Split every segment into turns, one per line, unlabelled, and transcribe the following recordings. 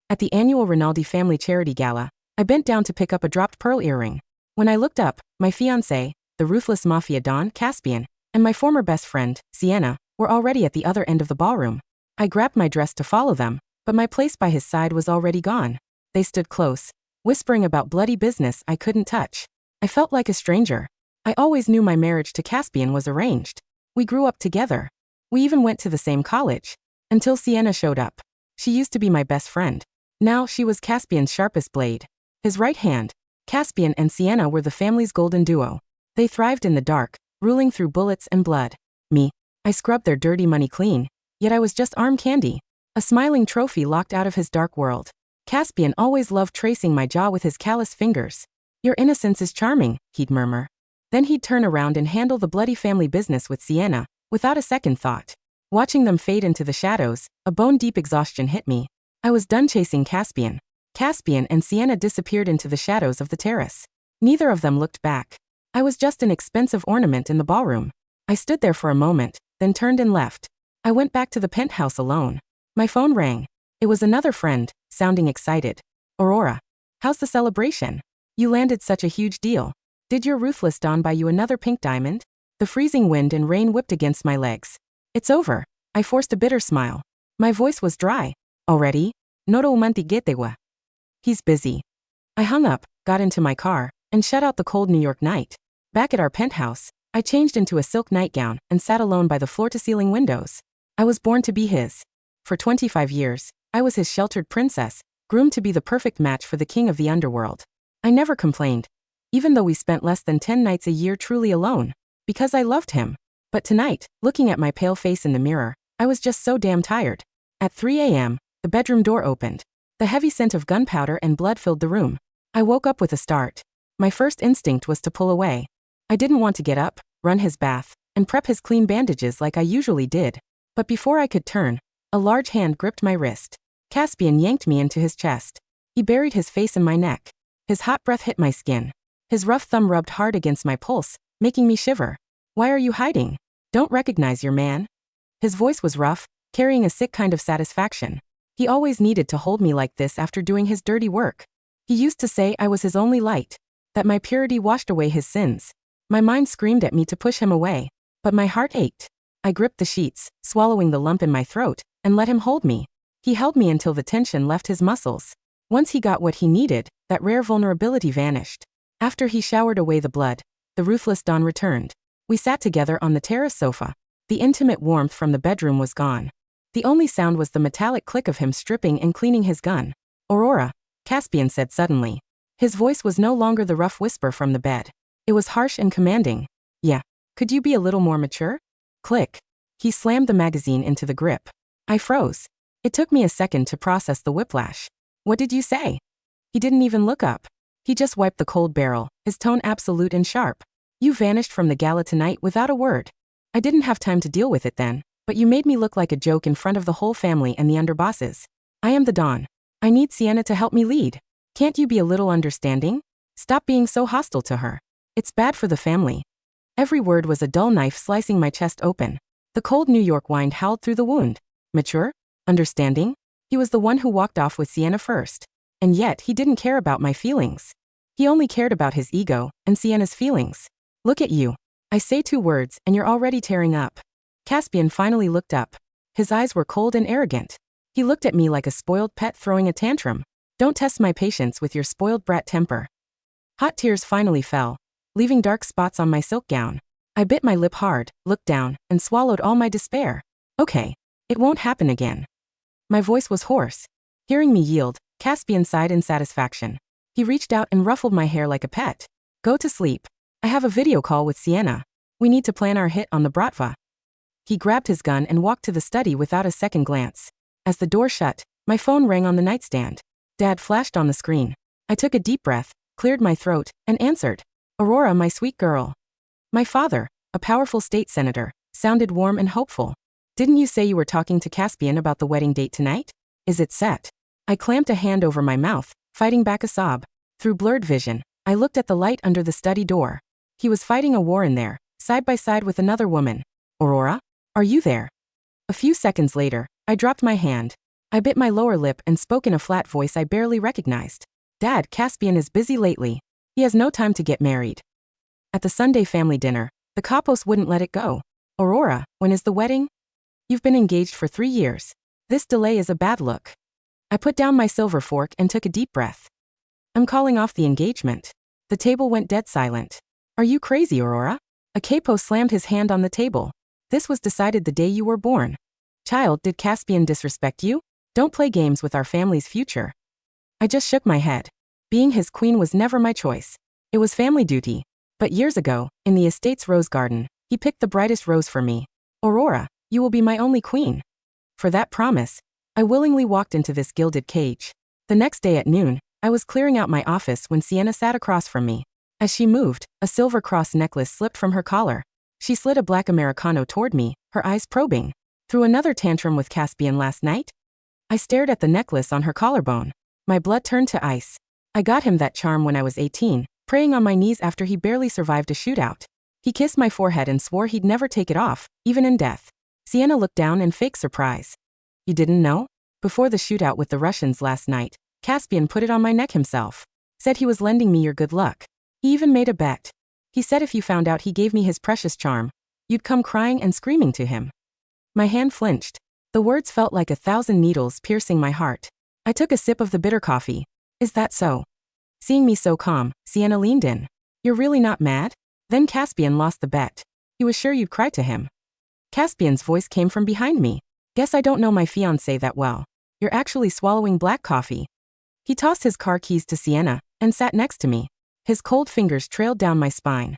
At the annual Rinaldi family charity gala, I bent down to pick up a dropped pearl earring. When I looked up, my fiancé, the ruthless Mafia Don, Caspian, and my former best friend, Sienna, were already at the other end of the ballroom. I grabbed my dress to follow them, but my place by his side was already gone. They stood close, whispering about bloody business I couldn't touch. I felt like a stranger. I always knew my marriage to Caspian was arranged. We grew up together. We even went to the same college. Until Sienna showed up. She used to be my best friend. Now she was Caspian's sharpest blade. His right hand. Caspian and Sienna were the family's golden duo. They thrived in the dark, ruling through bullets and blood. Me. I scrubbed their dirty money clean. Yet I was just arm candy. A smiling trophy locked out of his dark world. Caspian always loved tracing my jaw with his callous fingers. "Your innocence is charming," he'd murmur. Then he'd turn around and handle the bloody family business with Sienna, without a second thought. Watching them fade into the shadows, a bone-deep exhaustion hit me. I was done chasing Caspian. Caspian and Sienna disappeared into the shadows of the terrace. Neither of them looked back. I was just an expensive ornament in the ballroom. I stood there for a moment, then turned and left. I went back to the penthouse alone. My phone rang. It was another friend, sounding excited. "Aurora. How's the celebration? You landed such a huge deal. Did your ruthless Don buy you another pink diamond?" The freezing wind and rain whipped against my legs. "It's over." I forced a bitter smile. My voice was dry. "Already? No romantic. He's busy." I hung up, got into my car, and shut out the cold New York night. Back at our penthouse, I changed into a silk nightgown and sat alone by the floor-to-ceiling windows. I was born to be his. For 25 years, I was his sheltered princess, groomed to be the perfect match for the king of the underworld. I never complained, even though we spent less than 10 nights a year truly alone, because I loved him. But tonight, looking at my pale face in the mirror, I was just so damn tired. At 3 a.m., the bedroom door opened. The heavy scent of gunpowder and blood filled the room. I woke up with a start. My first instinct was to pull away. I didn't want to get up, run his bath, and prep his clean bandages like I usually did. But before I could turn, a large hand gripped my wrist. Caspian yanked me into his chest. He buried his face in my neck. His hot breath hit my skin. His rough thumb rubbed hard against my pulse, making me shiver. "Why are you hiding? Don't recognize your man?" His voice was rough, carrying a sick kind of satisfaction. He always needed to hold me like this after doing his dirty work. He used to say I was his only light, that my purity washed away his sins. My mind screamed at me to push him away, but my heart ached. I gripped the sheets, swallowing the lump in my throat, and let him hold me. He held me until the tension left his muscles. Once he got what he needed, that rare vulnerability vanished. After he showered away the blood, the ruthless Don returned. We sat together on the terrace sofa. The intimate warmth from the bedroom was gone. The only sound was the metallic click of him stripping and cleaning his gun. "Aurora," Caspian said suddenly. His voice was no longer the rough whisper from the bed. It was harsh and commanding. "Yeah. Could you be a little more mature?" Click. He slammed the magazine into the grip. I froze. It took me a second to process the whiplash. "What did you say?" He didn't even look up. He just wiped the cold barrel, his tone absolute and sharp. "You vanished from the gala tonight without a word. I didn't have time to deal with it then, but you made me look like a joke in front of the whole family and the underbosses. I am the Don. I need Sienna to help me lead. Can't you be a little understanding? Stop being so hostile to her. It's bad for the family." Every word was a dull knife slicing my chest open. The cold New York wind howled through the wound. Mature? Understanding? He was the one who walked off with Sienna first. And yet he didn't care about my feelings. He only cared about his ego and Sienna's feelings. "Look at you. I say 2 words and you're already tearing up." Caspian finally looked up. His eyes were cold and arrogant. He looked at me like a spoiled pet throwing a tantrum. "Don't test my patience with your spoiled brat temper." Hot tears finally fell, leaving dark spots on my silk gown. I bit my lip hard, looked down, and swallowed all my despair. "Okay. It won't happen again." My voice was hoarse. Hearing me yield, Caspian sighed in satisfaction. He reached out and ruffled my hair like a pet. "Go to sleep. I have a video call with Sienna. We need to plan our hit on the bratva." He grabbed his gun and walked to the study without a second glance. As the door shut, my phone rang on the nightstand. Dad flashed on the screen. I took a deep breath, cleared my throat, and answered. "Aurora, my sweet girl." My father, a powerful state senator, sounded warm and hopeful. "Didn't you say you were talking to Caspian about the wedding date tonight? Is it set?" I clamped a hand over my mouth, fighting back a sob. Through blurred vision, I looked at the light under the study door. He was fighting a war in there, side by side with another woman. "Aurora? Are you there?" A few seconds later, I dropped my hand. I bit my lower lip and spoke in a flat voice I barely recognized. Dad, Caspian is busy lately. He has no time to get married. At the Sunday family dinner, the Capos wouldn't let it go. Aurora, when is the wedding? You've been engaged for 3 years. This delay is a bad look. I put down my silver fork and took a deep breath. I'm calling off the engagement. The table went dead silent. Are you crazy, Aurora? A capo slammed his hand on the table. This was decided the day you were born. Child, did Caspian disrespect you? Don't play games with our family's future. I just shook my head. Being his queen was never my choice. It was family duty. But years ago, in the estate's rose garden, he picked the brightest rose for me. Aurora, you will be my only queen. For that promise, I willingly walked into this gilded cage. The next day at noon, I was clearing out my office when Sienna sat across from me. As she moved, a silver cross necklace slipped from her collar. She slid a black Americano toward me, her eyes probing. Through another tantrum with Caspian last night? I stared at the necklace on her collarbone. My blood turned to ice. I got him that charm when I was 18, praying on my knees after he barely survived a shootout. He kissed my forehead and swore he'd never take it off, even in death. Sienna looked down in fake surprise. You didn't know? Before the shootout with the Russians last night, Caspian put it on my neck himself. Said he was lending me your good luck. He even made a bet. He said if you found out he gave me his precious charm, you'd come crying and screaming to him. My hand flinched. The words felt like 1,000 needles piercing my heart. I took a sip of the bitter coffee. Is that so? Seeing me so calm, Sienna leaned in. You're really not mad? Then Caspian lost the bet. He was sure you'd cry to him. Caspian's voice came from behind me. Guess I don't know my fiancé that well. You're actually swallowing black coffee. He tossed his car keys to Sienna and sat next to me. His cold fingers trailed down my spine.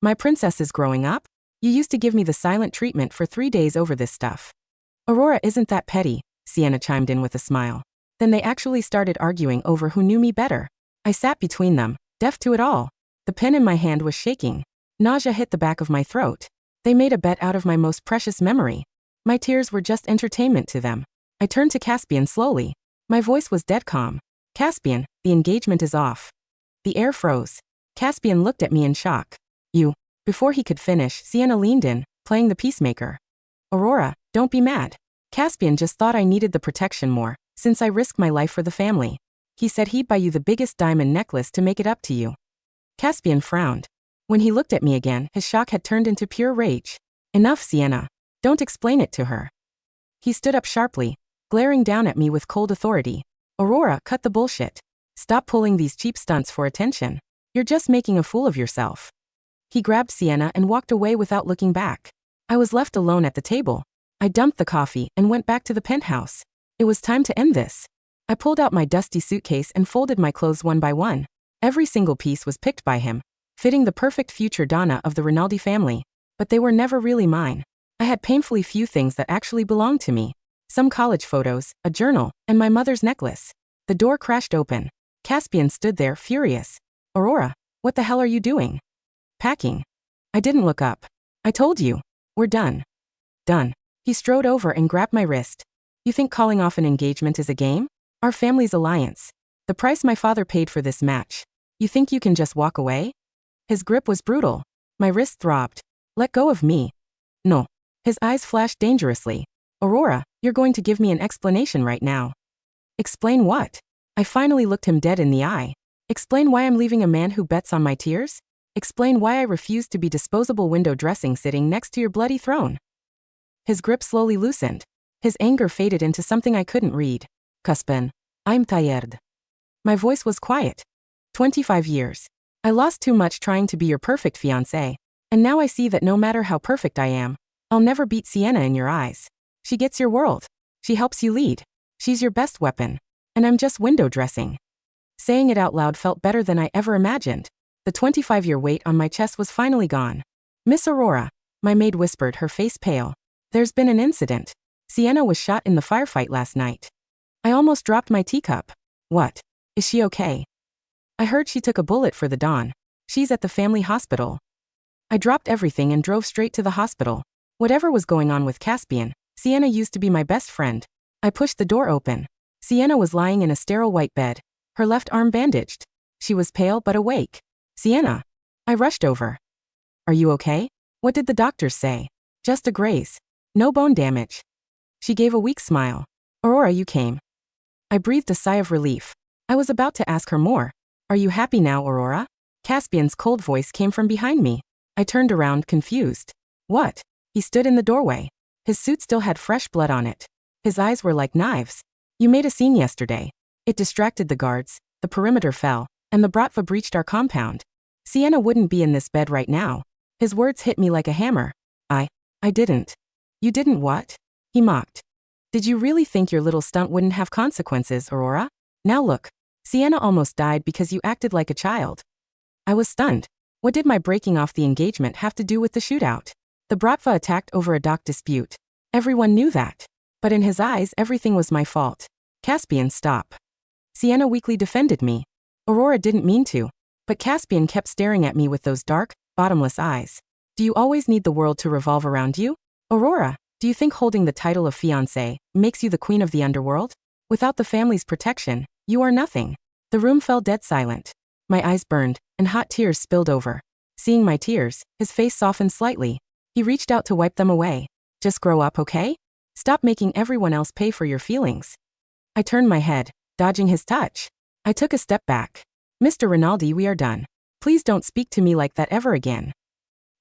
My princess is growing up? You used to give me the silent treatment for 3 days over this stuff. Aurora isn't that petty, Sienna chimed in with a smile. Then they actually started arguing over who knew me better. I sat between them, deaf to it all. The pen in my hand was shaking. Nausea hit the back of my throat. They made a bet out of my most precious memory. My tears were just entertainment to them. I turned to Caspian slowly. My voice was dead calm. Caspian, the engagement is off. The air froze. Caspian looked at me in shock. You. Before he could finish, Sienna leaned in, playing the peacemaker. Aurora, don't be mad. Caspian just thought I needed the protection more, since I risked my life for the family. He said he'd buy you the biggest diamond necklace to make it up to you. Caspian frowned. When he looked at me again, his shock had turned into pure rage. Enough, Sienna. Don't explain it to her. He stood up sharply, glaring down at me with cold authority. Aurora, cut the bullshit. Stop pulling these cheap stunts for attention. You're just making a fool of yourself. He grabbed Sienna and walked away without looking back. I was left alone at the table. I dumped the coffee and went back to the penthouse. It was time to end this. I pulled out my dusty suitcase and folded my clothes one by one. Every single piece was picked by him, fitting the perfect future Donna of the Rinaldi family. But they were never really mine. I had painfully few things that actually belonged to me. Some college photos, a journal, and my mother's necklace. The door crashed open. Caspian stood there, furious. Aurora, what the hell are you doing? Packing. I didn't look up. I told you. We're done. Done. He strode over and grabbed my wrist. You think calling off an engagement is a game? Our family's alliance. The price my father paid for this match. You think you can just walk away? His grip was brutal. My wrist throbbed. Let go of me. No. His eyes flashed dangerously. Aurora, you're going to give me an explanation right now. Explain what? I finally looked him dead in the eye. Explain why I'm leaving a man who bets on my tears? Explain why I refuse to be disposable window dressing sitting next to your bloody throne. His grip slowly loosened. His anger faded into something I couldn't read. Caspian, I'm tired. My voice was quiet. 25 years. I lost too much trying to be your perfect fiancé, and now I see that no matter how perfect I am, I'll never beat Sienna in your eyes. She gets your world. She helps you lead. She's your best weapon. And I'm just window dressing. Saying it out loud felt better than I ever imagined. The 25-year weight on my chest was finally gone. Miss Aurora, my maid whispered, her face pale. There's been an incident. Sienna was shot in the firefight last night. I almost dropped my teacup. What? Is she okay? I heard she took a bullet for the Don. She's at the family hospital. I dropped everything and drove straight to the hospital. Whatever was going on with Caspian, Sienna used to be my best friend. I pushed the door open. Sienna was lying in a sterile white bed, her left arm bandaged. She was pale but awake. Sienna. I rushed over. Are you okay? What did the doctors say? Just a graze. No bone damage. She gave a weak smile. Aurora, you came. I breathed a sigh of relief. I was about to ask her more. Are you happy now, Aurora? Caspian's cold voice came from behind me. I turned around, confused. What? He stood in the doorway. His suit still had fresh blood on it. His eyes were like knives. You made a scene yesterday. It distracted the guards, the perimeter fell, and the Bratva breached our compound. Sienna wouldn't be in this bed right now. His words hit me like a hammer. I didn't. You didn't what? He mocked. Did you really think your little stunt wouldn't have consequences, Aurora? Now look. Sienna almost died because you acted like a child. I was stunned. What did my breaking off the engagement have to do with the shootout? The Bratva attacked over a dock dispute. Everyone knew that. But in his eyes, everything was my fault. Caspian, stop. Sienna weakly defended me. Aurora didn't mean to. But Caspian kept staring at me with those dark, bottomless eyes. Do you always need the world to revolve around you? Aurora, do you think holding the title of fiancé makes you the queen of the underworld? Without the family's protection, you are nothing. The room fell dead silent. My eyes burned, and hot tears spilled over. Seeing my tears, his face softened slightly. He reached out to wipe them away. Just grow up, okay? Stop making everyone else pay for your feelings. I turned my head, dodging his touch. I took a step back. Mr. Rinaldi, we are done. Please don't speak to me like that ever again.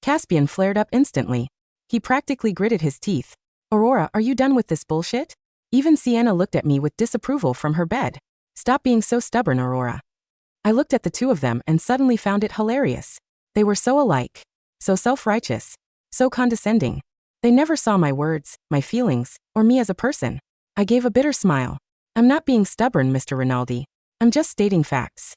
Caspian flared up instantly. He practically gritted his teeth. Aurora, are you done with this bullshit? Even Sienna looked at me with disapproval from her bed. Stop being so stubborn, Aurora. I looked at the two of them and suddenly found it hilarious. They were so alike. So self-righteous. So condescending. They never saw my words, my feelings, or me as a person. I gave a bitter smile. I'm not being stubborn, Mr. Rinaldi. I'm just stating facts.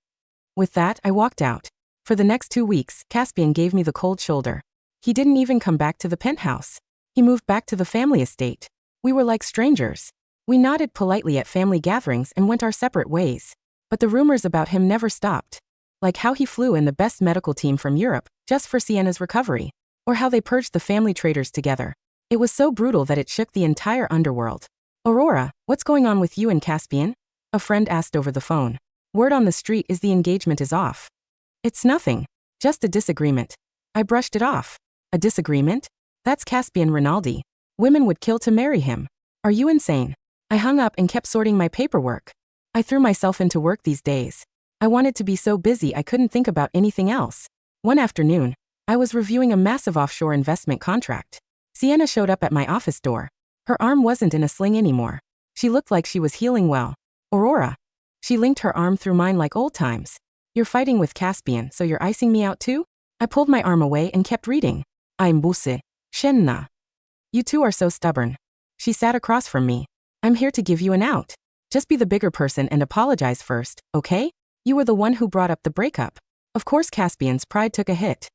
With that, I walked out. For the next 2 weeks, Caspian gave me the cold shoulder. He didn't even come back to the penthouse. He moved back to the family estate. We were like strangers. We nodded politely at family gatherings and went our separate ways. But the rumors about him never stopped. Like how he flew in the best medical team from Europe, just for Sienna's recovery. Or how they purged the family traitors together. It was so brutal that it shook the entire underworld. Aurora, what's going on with you and Caspian? A friend asked over the phone. Word on the street is the engagement is off. It's nothing. Just a disagreement. I brushed it off. A disagreement? That's Caspian Rinaldi. Women would kill to marry him. Are you insane? I hung up and kept sorting my paperwork. I threw myself into work these days. I wanted to be so busy I couldn't think about anything else. One afternoon, I was reviewing a massive offshore investment contract. Sienna showed up at my office door. Her arm wasn't in a sling anymore. She looked like she was healing well. Aurora. She linked her arm through mine like old times. You're fighting with Caspian, so you're icing me out too? I pulled my arm away and kept reading. I'm Buse. Sienna. You two are so stubborn. She sat across from me. I'm here to give you an out. Just be the bigger person and apologize first, okay? You were the one who brought up the breakup. Of course Caspian's pride took a hit.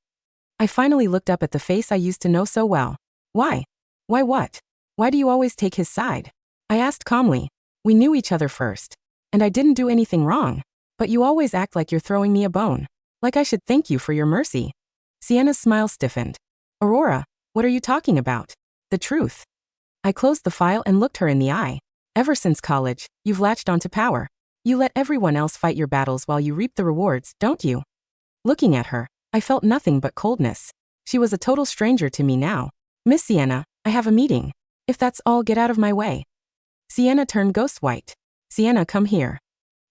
I finally looked up at the face I used to know so well. Why? Why what? Why do you always take his side? I asked calmly. We knew each other first. And I didn't do anything wrong. But you always act like you're throwing me a bone. Like I should thank you for your mercy. Sienna's smile stiffened. Aurora, what are you talking about? The truth. I closed the file and looked her in the eye. Ever since college, you've latched onto power. You let everyone else fight your battles while you reap the rewards, don't you? Looking at her, I felt nothing but coldness. She was a total stranger to me now. Miss Sienna, I have a meeting. If that's all, get out of my way. Sienna turned ghost white. Sienna, come here.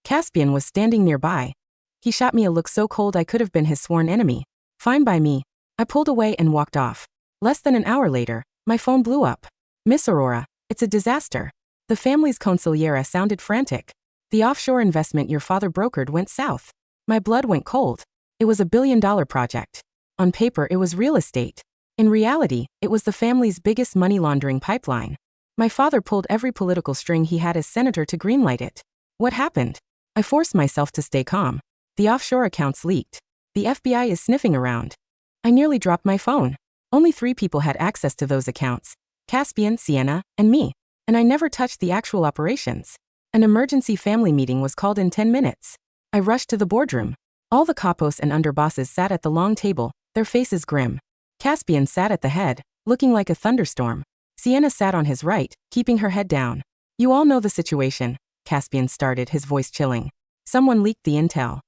Caspian was standing nearby. He shot me a look so cold I could have been his sworn enemy. Fine by me. I pulled away and walked off. Less than an hour later, my phone blew up. Miss Aurora, it's a disaster. The family's consigliera sounded frantic. The offshore investment your father brokered went south. My blood went cold. It was $1 billion project. On paper, it was real estate. In reality, it was the family's biggest money laundering pipeline. My father pulled every political string he had as senator to greenlight it. What happened? I forced myself to stay calm. The offshore accounts leaked. The FBI is sniffing around. I nearly dropped my phone. Only 3 people had access to those accounts. Caspian, Sienna, and me. And I never touched the actual operations. An emergency family meeting was called in 10 minutes. I rushed to the boardroom. All the capos and underbosses sat at the long table, their faces grim. Caspian sat at the head, looking like a thunderstorm. Sienna sat on his right, keeping her head down. You all know the situation, Caspian started, his voice chilling. Someone leaked the intel.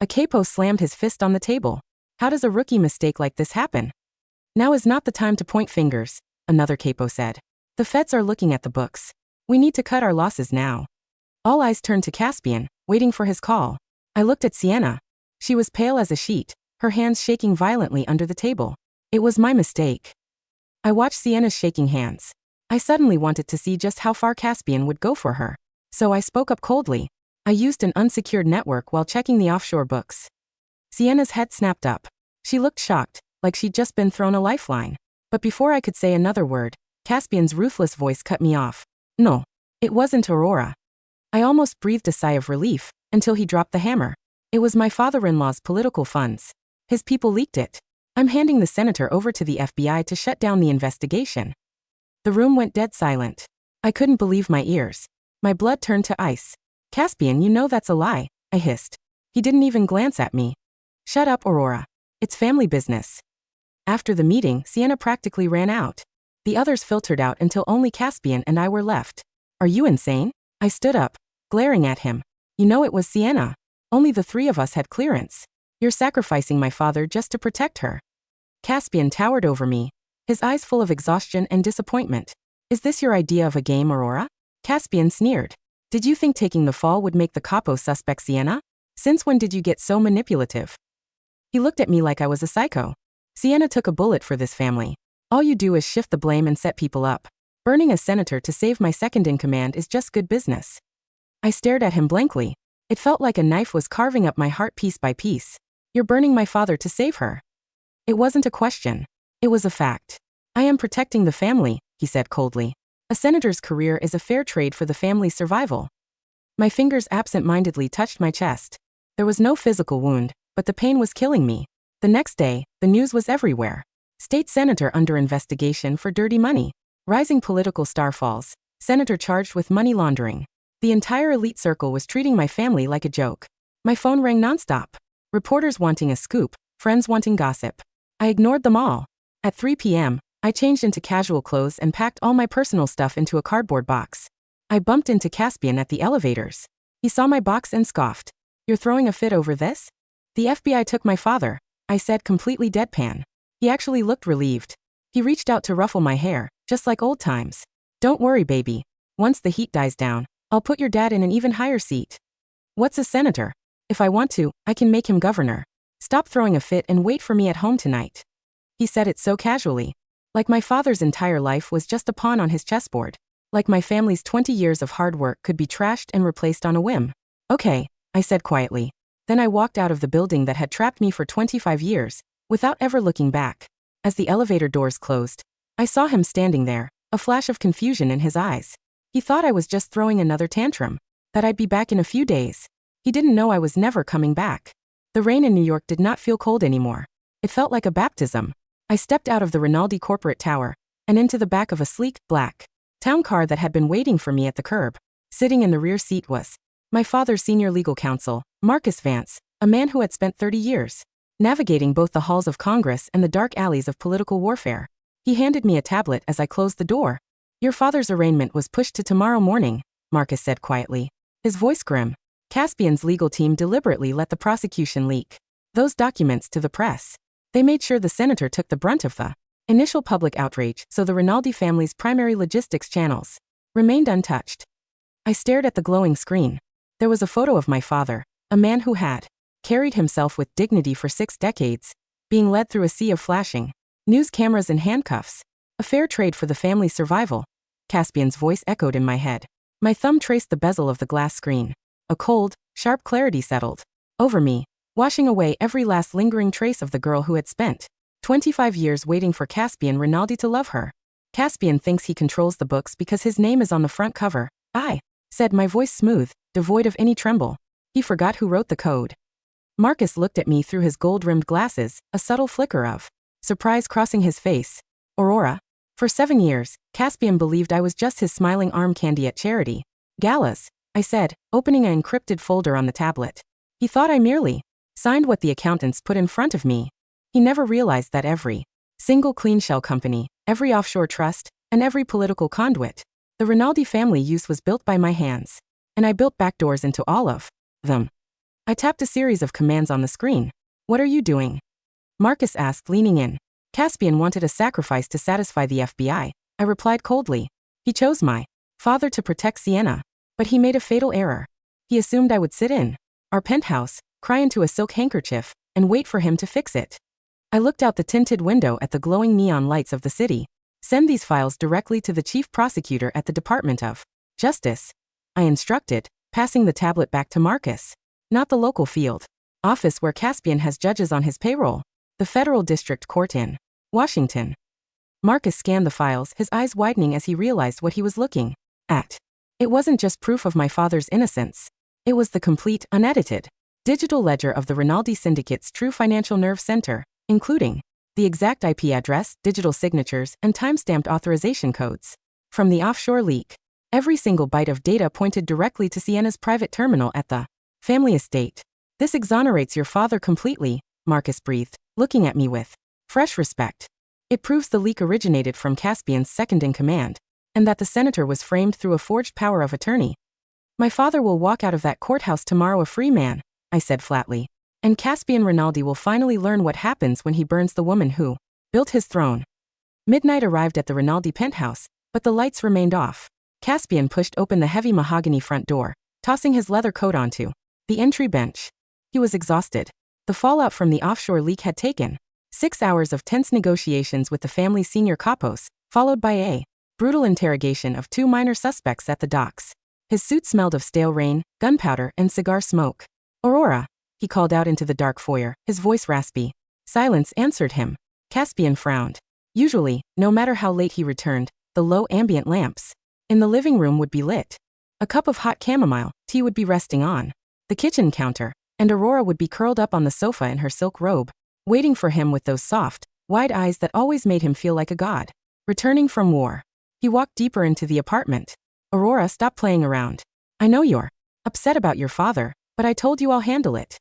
A capo slammed his fist on the table. How does a rookie mistake like this happen? Now is not the time to point fingers, another capo said. The feds are looking at the books. We need to cut our losses now. All eyes turned to Caspian, waiting for his call. I looked at Sienna. She was pale as a sheet, her hands shaking violently under the table. It was my mistake. I watched Sienna's shaking hands. I suddenly wanted to see just how far Caspian would go for her. So I spoke up coldly. I used an unsecured network while checking the offshore books. Sienna's head snapped up. She looked shocked, like she'd just been thrown a lifeline. But before I could say another word, Caspian's ruthless voice cut me off. No, it wasn't Aurora. I almost breathed a sigh of relief, until he dropped the hammer. It was my father-in-law's political funds. His people leaked it. I'm handing the senator over to the FBI to shut down the investigation. The room went dead silent. I couldn't believe my ears. My blood turned to ice. Caspian, you know that's a lie, I hissed. He didn't even glance at me. Shut up, Aurora. It's family business. After the meeting, Sienna practically ran out. The others filtered out until only Caspian and I were left. Are you insane? I stood up, glaring at him. You know it was Sienna. Only the three of us had clearance. You're sacrificing my father just to protect her. Caspian towered over me, his eyes full of exhaustion and disappointment. Is this your idea of a game, Aurora? Caspian sneered. Did you think taking the fall would make the capo suspect Sienna? Since when did you get so manipulative? He looked at me like I was a psycho. Sienna took a bullet for this family. All you do is shift the blame and set people up. Burning a senator to save my second-in-command is just good business. I stared at him blankly. It felt like a knife was carving up my heart piece by piece. You're burning my father to save her. It wasn't a question. It was a fact. I am protecting the family, he said coldly. A senator's career is a fair trade for the family's survival. My fingers absent-mindedly touched my chest. There was no physical wound, but the pain was killing me. The next day, the news was everywhere. State senator under investigation for dirty money. Rising political star falls. Senator charged with money laundering. The entire elite circle was treating my family like a joke. My phone rang nonstop. Reporters wanting a scoop, friends wanting gossip. I ignored them all. At 3 p.m., I changed into casual clothes and packed all my personal stuff into a cardboard box. I bumped into Caspian at the elevators. He saw my box and scoffed. You're throwing a fit over this? The FBI took my father, I said completely deadpan. He actually looked relieved. He reached out to ruffle my hair, just like old times. Don't worry, baby. Once the heat dies down, I'll put your dad in an even higher seat. What's a senator? If I want to, I can make him governor. Stop throwing a fit and wait for me at home tonight. He said it so casually. Like my father's entire life was just a pawn on his chessboard. Like my family's 20 years of hard work could be trashed and replaced on a whim. Okay, I said quietly. Then I walked out of the building that had trapped me for 25 years, without ever looking back. As the elevator doors closed, I saw him standing there, a flash of confusion in his eyes. He thought I was just throwing another tantrum, that I'd be back in a few days. He didn't know I was never coming back. The rain in New York did not feel cold anymore. It felt like a baptism. I stepped out of the Rinaldi corporate tower, and into the back of a sleek, black, town car that had been waiting for me at the curb. Sitting in the rear seat was my father's senior legal counsel, Marcus Vance, a man who had spent 30 years navigating both the halls of Congress and the dark alleys of political warfare. He handed me a tablet as I closed the door. Your father's arraignment was pushed to tomorrow morning, Marcus said quietly, his voice grim. Caspian's legal team deliberately let the prosecution leak those documents to the press. They made sure the senator took the brunt of the initial public outrage, so the Rinaldi family's primary logistics channels remained untouched. I stared at the glowing screen. There was a photo of my father, a man who had carried himself with dignity for 6 decades, being led through a sea of flashing news cameras and handcuffs. A fair trade for the family's survival. Caspian's voice echoed in my head. My thumb traced the bezel of the glass screen. A cold, sharp clarity settled over me, washing away every last lingering trace of the girl who had spent 25 years waiting for Caspian Rinaldi to love her. Caspian thinks he controls the books because his name is on the front cover. I said, my voice smooth, devoid of any tremble. He forgot who wrote the code. Marcus looked at me through his gold-rimmed glasses, a subtle flicker of surprise crossing his face. Aurora. For 7 years, Caspian believed I was just his smiling arm candy at charity galas, I said, opening an encrypted folder on the tablet. He thought I merely signed what the accountants put in front of me. He never realized that every single clean shell company, every offshore trust, and every political conduit the Rinaldi family used was built by my hands. And I built backdoors into all of them. I tapped a series of commands on the screen. What are you doing? Marcus asked, leaning in. Caspian wanted a sacrifice to satisfy the FBI, I replied coldly. He chose my father to protect Sienna. But he made a fatal error. He assumed I would sit in our penthouse, cry into a silk handkerchief, and wait for him to fix it. I looked out the tinted window at the glowing neon lights of the city. Send these files directly to the chief prosecutor at the Department of Justice, I instructed, passing the tablet back to Marcus. Not the local field office where Caspian has judges on his payroll. The Federal District Court in Washington. Marcus scanned the files, his eyes widening as he realized what he was looking at. It wasn't just proof of my father's innocence. It was the complete, unedited, digital ledger of the Rinaldi syndicate's true financial nerve center, including the exact IP address, digital signatures, and time-stamped authorization codes. From the offshore leak, every single byte of data pointed directly to Sienna's private terminal at the family estate. This exonerates your father completely, Marcus breathed, looking at me with fresh respect. It proves the leak originated from Caspian's second-in-command, and that the senator was framed through a forged power of attorney. My father will walk out of that courthouse tomorrow a free man, I said flatly. And Caspian Rinaldi will finally learn what happens when he burns the woman who built his throne. Midnight arrived at the Rinaldi penthouse, but the lights remained off. Caspian pushed open the heavy mahogany front door, tossing his leather coat onto the entry bench. He was exhausted. The fallout from the offshore leak had taken 6 hours of tense negotiations with the family's senior capos, followed by a brutal interrogation of 2 minor suspects at the docks. His suit smelled of stale rain, gunpowder, and cigar smoke. Aurora, he called out into the dark foyer, his voice raspy. Silence answered him. Caspian frowned. Usually, no matter how late he returned, the low ambient lamps in the living room would be lit. A cup of hot chamomile tea would be resting on the kitchen counter, and Aurora would be curled up on the sofa in her silk robe, waiting for him with those soft, wide eyes that always made him feel like a god. Returning from war, he walked deeper into the apartment. Aurora, stop playing around. I know you're upset about your father, but I told you I'll handle it.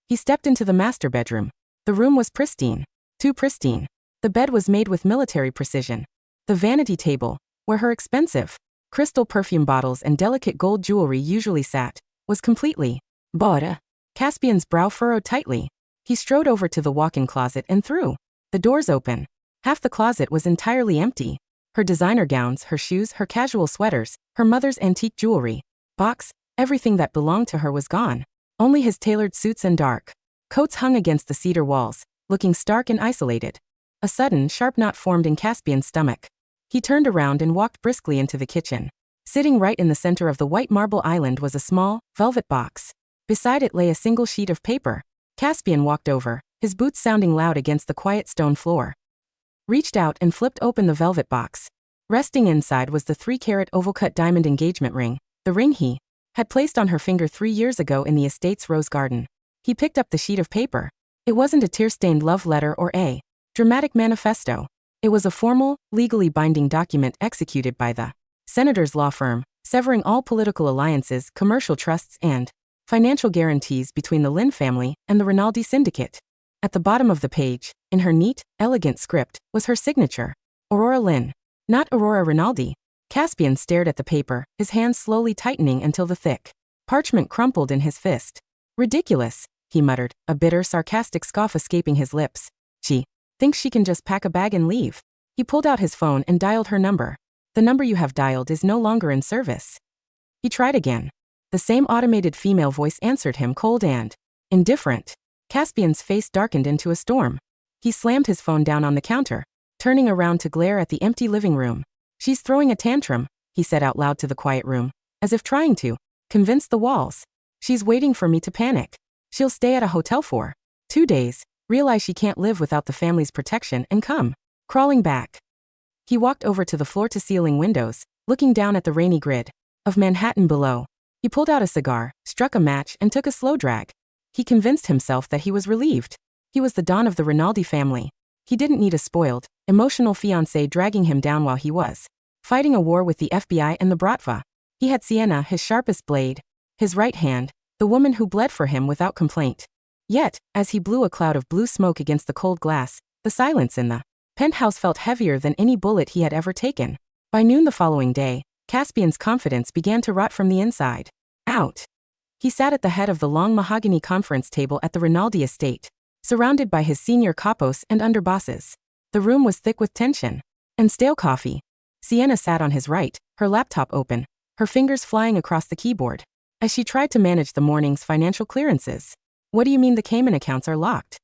He stepped into the master bedroom. The room was pristine. Too pristine. The bed was made with military precision. The vanity table, where her expensive crystal perfume bottles and delicate gold jewelry usually sat, was completely bare. Caspian's brow furrowed tightly. He strode over to the walk-in closet and threw the doors open. Half the closet was entirely empty. Her designer gowns, her shoes, her casual sweaters, her mother's antique jewelry box, everything that belonged to her was gone. Only his tailored suits and dark coats hung against the cedar walls, looking stark and isolated. A sudden, sharp knot formed in Caspian's stomach. He turned around and walked briskly into the kitchen. Sitting right in the center of the white marble island was a small, velvet box. Beside it lay a single sheet of paper. Caspian walked over, his boots sounding loud against the quiet stone floor. Reached out and flipped open the velvet box. Resting inside was the 3-carat oval-cut diamond engagement ring, the ring he had placed on her finger 3 years ago in the estate's rose garden. He picked up the sheet of paper. It wasn't a tear-stained love letter or a dramatic manifesto. It was a formal, legally binding document executed by the senator's law firm, severing all political alliances, commercial trusts, and financial guarantees between the Lynn family and the Rinaldi syndicate. At the bottom of the page, in her neat, elegant script, was her signature. Aurora Lynn. Not Aurora Rinaldi. Caspian stared at the paper, his hands slowly tightening until the thick parchment crumpled in his fist. Ridiculous, he muttered, a bitter, sarcastic scoff escaping his lips. She thinks she can just pack a bag and leave. He pulled out his phone and dialed her number. The number you have dialed is no longer in service. He tried again. The same automated female voice answered him, cold and indifferent. Caspian's face darkened into a storm. He slammed his phone down on the counter, turning around to glare at the empty living room. She's throwing a tantrum, he said out loud to the quiet room, as if trying to convince the walls. She's waiting for me to panic. She'll stay at a hotel for 2 days, realize she can't live without the family's protection, and come crawling back. He walked over to the floor-to-ceiling windows, looking down at the rainy grid of Manhattan below. He pulled out a cigar, struck a match, and took a slow drag. He convinced himself that he was relieved. He was the Don of the Rinaldi family. He didn't need a spoiled, emotional fiancé dragging him down while he was fighting a war with the FBI and the Bratva. He had Sienna, his sharpest blade, his right hand, the woman who bled for him without complaint. Yet, as he blew a cloud of blue smoke against the cold glass, the silence in the penthouse felt heavier than any bullet he had ever taken. By noon the following day, Caspian's confidence began to rot from the inside out. He sat at the head of the long mahogany conference table at the Rinaldi estate, surrounded by his senior capos and underbosses. The room was thick with tension and stale coffee. Sienna sat on his right, her laptop open, her fingers flying across the keyboard, as she tried to manage the morning's financial clearances. What do you mean the Cayman accounts are locked?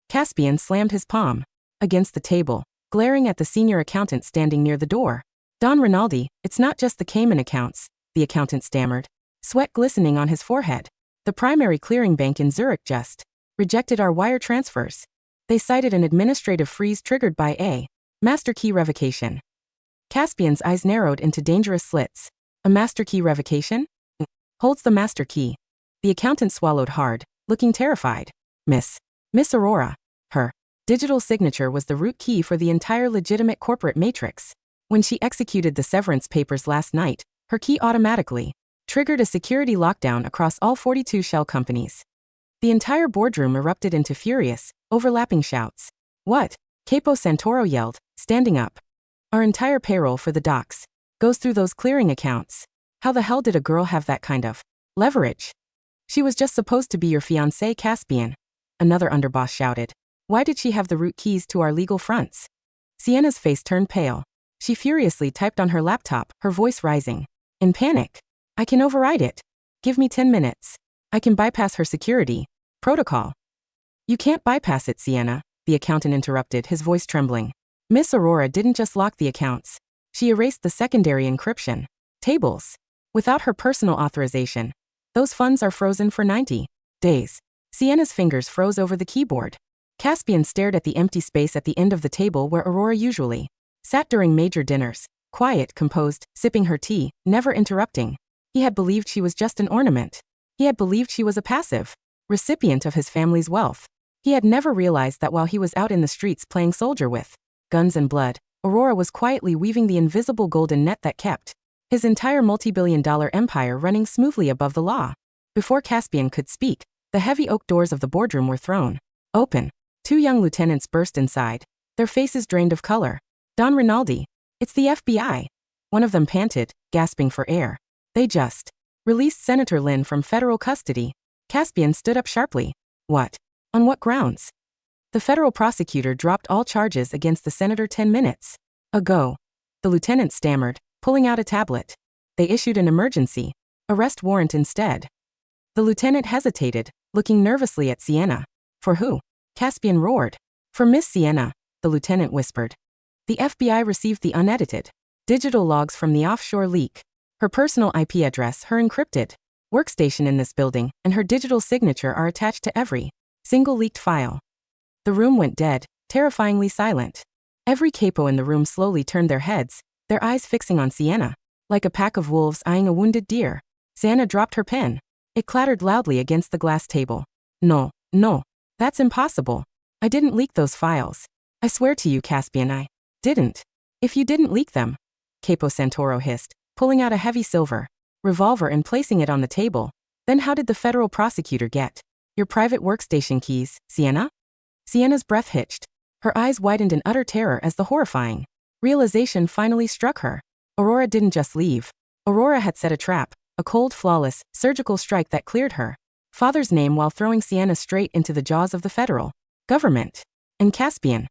Caspian slammed his palm against the table, glaring at the senior accountant standing near the door. Don Rinaldi, it's not just the Cayman accounts, the accountant stammered, sweat glistening on his forehead. The primary clearing bank in Zurich just rejected our wire transfers. They cited an administrative freeze triggered by a master key revocation. Caspian's eyes narrowed into dangerous slits. A master key revocation? Holds the master key. The accountant swallowed hard, looking terrified. Miss Aurora. Her digital signature was the root key for the entire legitimate corporate matrix. When she executed the severance papers last night, her key automatically triggered a security lockdown across all 42 shell companies. The entire boardroom erupted into furious, overlapping shouts. What? Capo Santoro yelled, standing up. Our entire payroll for the docs goes through those clearing accounts. How the hell did a girl have that kind of leverage? She was just supposed to be your fiancé, Caspian. Another underboss shouted. Why did she have the root keys to our legal fronts? Sienna's face turned pale. She furiously typed on her laptop, her voice rising. In panic. I can override it. Give me 10 minutes. I can bypass her security protocol. You can't bypass it, Sienna, the accountant interrupted, his voice trembling. Miss Aurora didn't just lock the accounts. She erased the secondary encryption tables. Without her personal authorization, those funds are frozen for 90 days. Sienna's fingers froze over the keyboard. Caspian stared at the empty space at the end of the table where Aurora usually sat during major dinners, quiet, composed, sipping her tea, never interrupting. He had believed she was just an ornament. He had believed she was a passive recipient of his family's wealth. He had never realized that while he was out in the streets playing soldier with guns and blood, Aurora was quietly weaving the invisible golden net that kept his entire multi-billion-dollar empire running smoothly above the law. Before Caspian could speak, the heavy oak doors of the boardroom were thrown open. Two young lieutenants burst inside, their faces drained of color. Don Rinaldi, it's the FBI. One of them panted, gasping for air. They just released Senator Lynn from federal custody. Caspian stood up sharply. What? On what grounds? The federal prosecutor dropped all charges against the senator 10 minutes ago. The lieutenant stammered, pulling out a tablet. They issued an emergency arrest warrant instead. The lieutenant hesitated, looking nervously at Sienna. For who? Caspian roared. For Miss Sienna, the lieutenant whispered. The FBI received the unedited digital logs from the offshore leak. Her personal IP address, her encrypted workstation in this building, and her digital signature are attached to every single leaked file. The room went dead, terrifyingly silent. Every capo in the room slowly turned their heads, their eyes fixing on Sienna, like a pack of wolves eyeing a wounded deer. Sienna dropped her pen. It clattered loudly against the glass table. No, that's impossible. I didn't leak those files. I swear to you, Caspian, I didn't. If you didn't leak them, Capo Santoro hissed, pulling out a heavy silver revolver and placing it on the table. Then how did the federal prosecutor get your private workstation keys, Sienna? Sienna's breath hitched. Her eyes widened in utter terror as the horrifying realization finally struck her. Aurora didn't just leave. Aurora had set a trap, a cold, flawless, surgical strike that cleared her father's name while throwing Sienna straight into the jaws of the federal government. And Caspian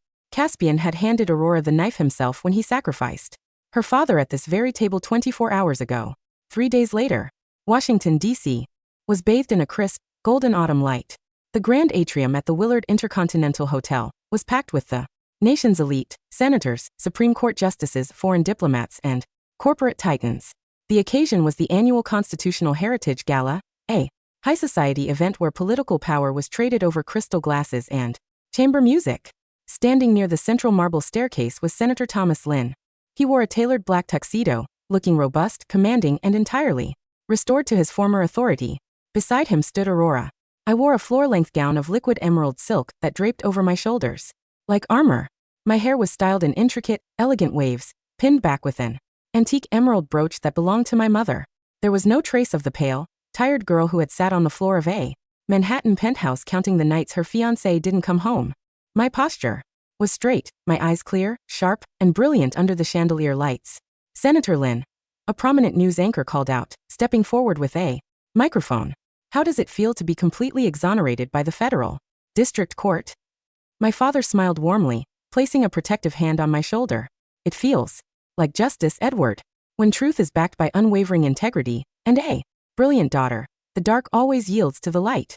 had handed Aurora the knife himself when he sacrificed her father at this very table 24 hours ago. 3 days later, Washington, D.C. was bathed in a crisp, golden autumn light. The grand atrium at the Willard Intercontinental Hotel was packed with the nation's elite, senators, Supreme Court justices, foreign diplomats, and corporate titans. The occasion was the annual Constitutional Heritage Gala, a high society event where political power was traded over crystal glasses and chamber music. Standing near the central marble staircase was Senator Thomas Lynn. He wore a tailored black tuxedo, looking robust, commanding, and entirely restored to his former authority. Beside him stood Aurora. I wore a floor-length gown of liquid emerald silk that draped over my shoulders like armor. My hair was styled in intricate, elegant waves, pinned back with an antique emerald brooch that belonged to my mother. There was no trace of the pale, tired girl who had sat on the floor of a Manhattan penthouse counting the nights her fiancé didn't come home. My posture was straight, my eyes clear, sharp, and brilliant under the chandelier lights. Senator Lynn, a prominent news anchor, called out, stepping forward with a microphone. How does it feel to be completely exonerated by the federal district court? My father smiled warmly, placing a protective hand on my shoulder. It feels like Justice Edward. When truth is backed by unwavering integrity, and a brilliant daughter, the dark always yields to the light.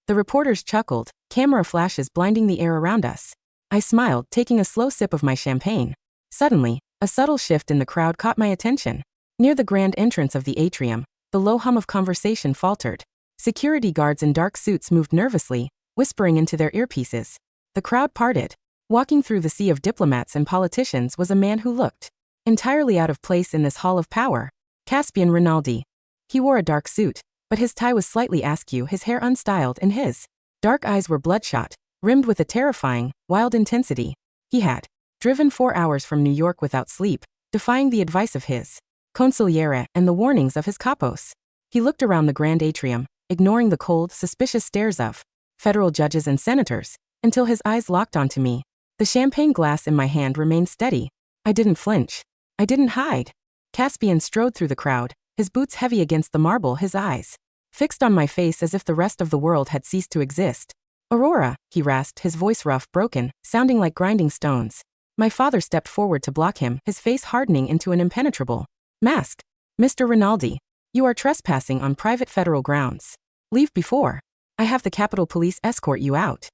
The reporters chuckled, camera flashes blinding the air around us. I smiled, taking a slow sip of my champagne. Suddenly, a subtle shift in the crowd caught my attention. Near the grand entrance of the atrium, the low hum of conversation faltered. Security guards in dark suits moved nervously, whispering into their earpieces. The crowd parted. Walking through the sea of diplomats and politicians was a man who looked entirely out of place in this hall of power. Caspian Rinaldi. He wore a dark suit, but his tie was slightly askew, his hair unstyled, and his dark eyes were bloodshot, rimmed with a terrifying, wild intensity. He had driven 4 hours from New York without sleep, defying the advice of his consigliere and the warnings of his capos. He looked around the grand atrium, ignoring the cold, suspicious stares of federal judges and senators, until his eyes locked onto me. The champagne glass in my hand remained steady. I didn't flinch. I didn't hide. Caspian strode through the crowd, his boots heavy against the marble, his eyes fixed on my face as if the rest of the world had ceased to exist. Aurora, he rasped, his voice rough, broken, sounding like grinding stones. My father stepped forward to block him, his face hardening into an impenetrable mask. Mr. Rinaldi, you are trespassing on private federal grounds. Leave before I have the Capitol Police escort you out.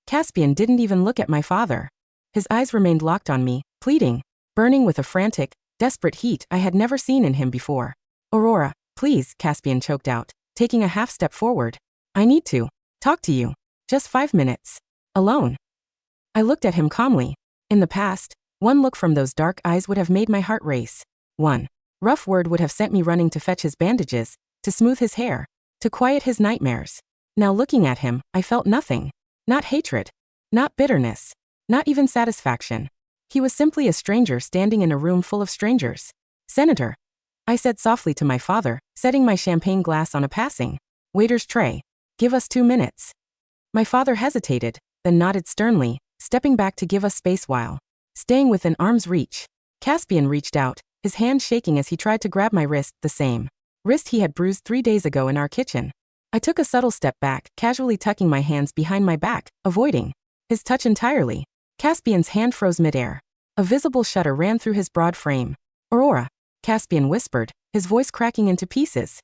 Caspian didn't even look at my father. His eyes remained locked on me, pleading, burning with a frantic, desperate heat I had never seen in him before. Aurora, please, Caspian choked out, taking a half step forward. I need to talk to you. Just 5 minutes. Alone. I looked at him calmly. In the past, one look from those dark eyes would have made my heart race. One rough word would have sent me running to fetch his bandages, to smooth his hair, to quiet his nightmares. Now looking at him, I felt nothing. Not hatred. Not bitterness. Not even satisfaction. He was simply a stranger standing in a room full of strangers. Senator, I said softly to my father, setting my champagne glass on a passing waiter's tray. Give us 2 minutes. My father hesitated, then nodded sternly, stepping back to give us space while staying within arm's reach. Caspian reached out, his hand shaking as he tried to grab my wrist, the same wrist he had bruised 3 days ago in our kitchen. I took a subtle step back, casually tucking my hands behind my back, avoiding his touch entirely. Caspian's hand froze midair. A visible shudder ran through his broad frame. Aurora, Caspian whispered, his voice cracking into pieces.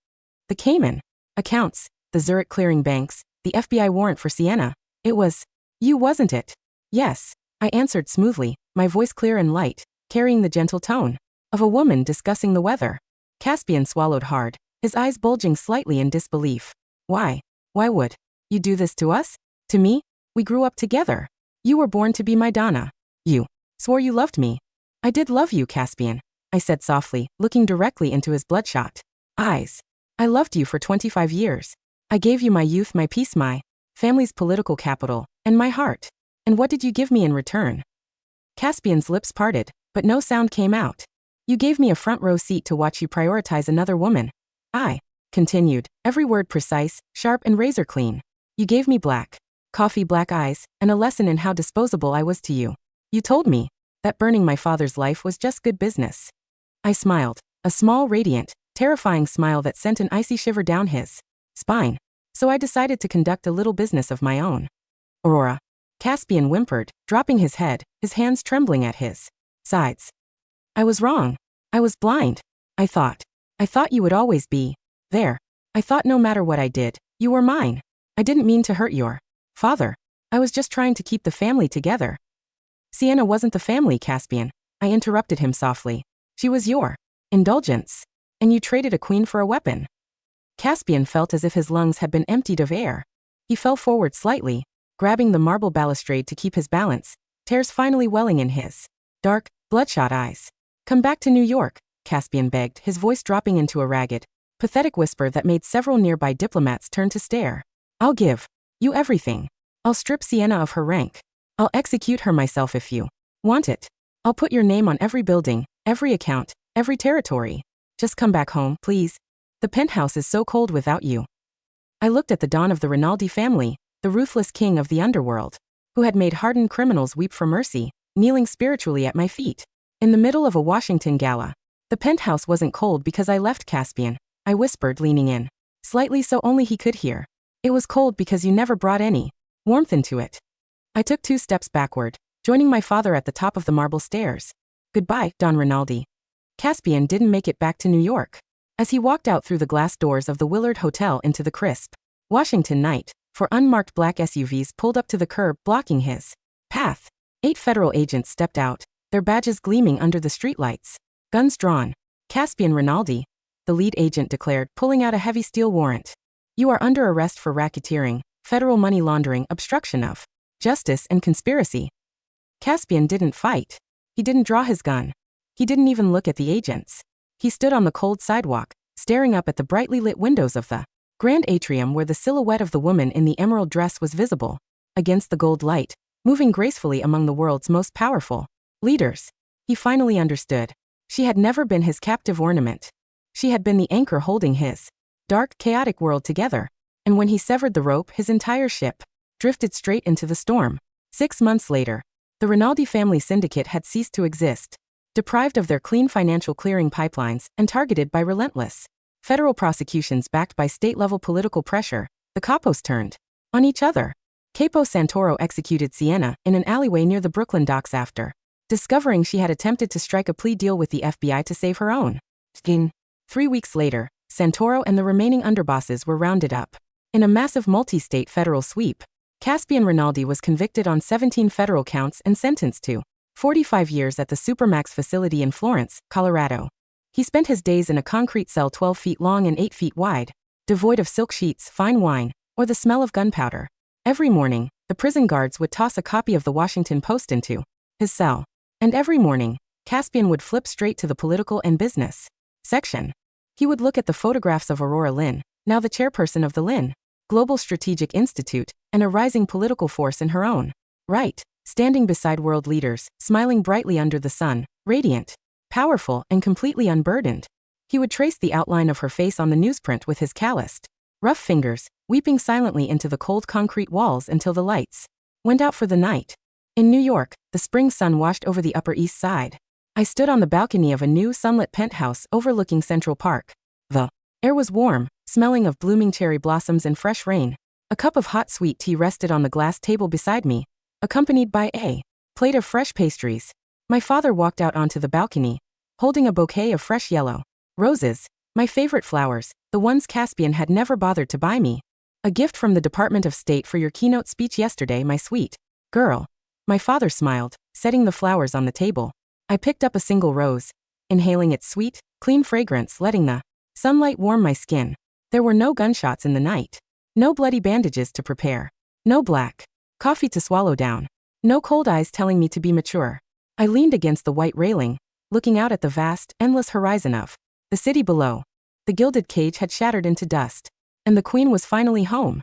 The Cayman accounts, the Zurich clearing banks, the FBI warrant for Sienna. It was you, wasn't it? Yes, I answered smoothly, my voice clear and light, carrying the gentle tone of a woman discussing the weather. Caspian swallowed hard, his eyes bulging slightly in disbelief. Why? Why would you do this to us? To me? We grew up together. You were born to be my Donna. You swore you loved me. I did love you, Caspian, I said softly, looking directly into his bloodshot eyes. I loved you for 25 years. I gave you my youth, my peace, my family's political capital, and my heart. And what did you give me in return? Caspian's lips parted, but no sound came out. You gave me a front row seat to watch you prioritize another woman. I continued, every word precise, sharp, and razor clean. You gave me coffee black eyes, and a lesson in how disposable I was to you. You told me that burning my father's life was just good business. I smiled, a small, radiant, terrifying smile that sent an icy shiver down his spine. So I decided to conduct a little business of my own. Aurora, Caspian whimpered, dropping his head, his hands trembling at his sides. I was wrong. I was blind. I thought you would always be there. I thought no matter what I did, you were mine. I didn't mean to hurt your father. I was just trying to keep the family together. Sienna wasn't the family, Caspian. I interrupted him softly. She was your indulgence. And you traded a queen for a weapon. Caspian felt as if his lungs had been emptied of air. He fell forward slightly, grabbing the marble balustrade to keep his balance, tears finally welling in his dark, bloodshot eyes. Come back to New York, Caspian begged, his voice dropping into a ragged, pathetic whisper that made several nearby diplomats turn to stare. I'll give you everything. I'll strip Sienna of her rank. I'll execute her myself if you want it. I'll put your name on every building, every account, every territory. Just come back home, please. The penthouse is so cold without you. I looked at the Don of the Rinaldi family, the ruthless king of the underworld, who had made hardened criminals weep for mercy, kneeling spiritually at my feet. In the middle of a Washington gala. The penthouse wasn't cold because I left, Caspian, I whispered, leaning in, slightly so only he could hear. It was cold because you never brought any warmth into it. I took 2 steps backward, joining my father at the top of the marble stairs. Goodbye, Don Rinaldi. Caspian didn't make it back to New York. As he walked out through the glass doors of the Willard Hotel into the crisp Washington night, 4 unmarked black SUVs pulled up to the curb, blocking his path. 8 federal agents stepped out, their badges gleaming under the streetlights. Guns drawn. Caspian Rinaldi, the lead agent declared, pulling out a heavy steel warrant. You are under arrest for racketeering, federal money laundering, obstruction of justice, and conspiracy. Caspian didn't fight. He didn't draw his gun. He didn't even look at the agents. He stood on the cold sidewalk, staring up at the brightly lit windows of the grand atrium where the silhouette of the woman in the emerald dress was visible against the gold light, moving gracefully among the world's most powerful leaders. He finally understood. She had never been his captive ornament. She had been the anchor holding his dark, chaotic world together. And when he severed the rope, his entire ship drifted straight into the storm. 6 months later, the Rinaldi family syndicate had ceased to exist, deprived of their clean financial clearing pipelines and targeted by relentless federal prosecutions backed by state-level political pressure. The capos turned on each other. Capo Santoro executed Sienna in an alleyway near the Brooklyn docks after discovering she had attempted to strike a plea deal with the FBI to save her own skin. 3 weeks later, Santoro and the remaining underbosses were rounded up. In a massive multi-state federal sweep, Caspian Rinaldi was convicted on 17 federal counts and sentenced to 45 years at the Supermax facility in Florence, Colorado. He spent his days in a concrete cell 12 feet long and 8 feet wide, devoid of silk sheets, fine wine, or the smell of gunpowder. Every morning, the prison guards would toss a copy of the Washington Post into his cell. And every morning, Caspian would flip straight to the political and business section. He would look at the photographs of Aurora Lynn, now the chairperson of the Lynn Global Strategic Institute, and a rising political force in her own right, standing beside world leaders, smiling brightly under the sun, radiant, powerful, and completely unburdened. He would trace the outline of her face on the newsprint with his calloused, rough fingers, weeping silently into the cold concrete walls until the lights went out for the night. In New York, the spring sun washed over the Upper East Side. I stood on the balcony of a new sunlit penthouse overlooking Central Park. The air was warm, smelling of blooming cherry blossoms and fresh rain. A cup of hot sweet tea rested on the glass table beside me, accompanied by a plate of fresh pastries. My father walked out onto the balcony, holding a bouquet of fresh yellow roses, my favorite flowers, the ones Caspian had never bothered to buy me. A gift from the Department of State for your keynote speech yesterday, my sweet girl. My father smiled, setting the flowers on the table. I picked up a single rose, inhaling its sweet, clean fragrance, letting the sunlight warm my skin. There were no gunshots in the night. No bloody bandages to prepare. No black coffee to swallow down. No cold eyes telling me to be mature. I leaned against the white railing, looking out at the vast, endless horizon of the city below. The gilded cage had shattered into dust, and the queen was finally home.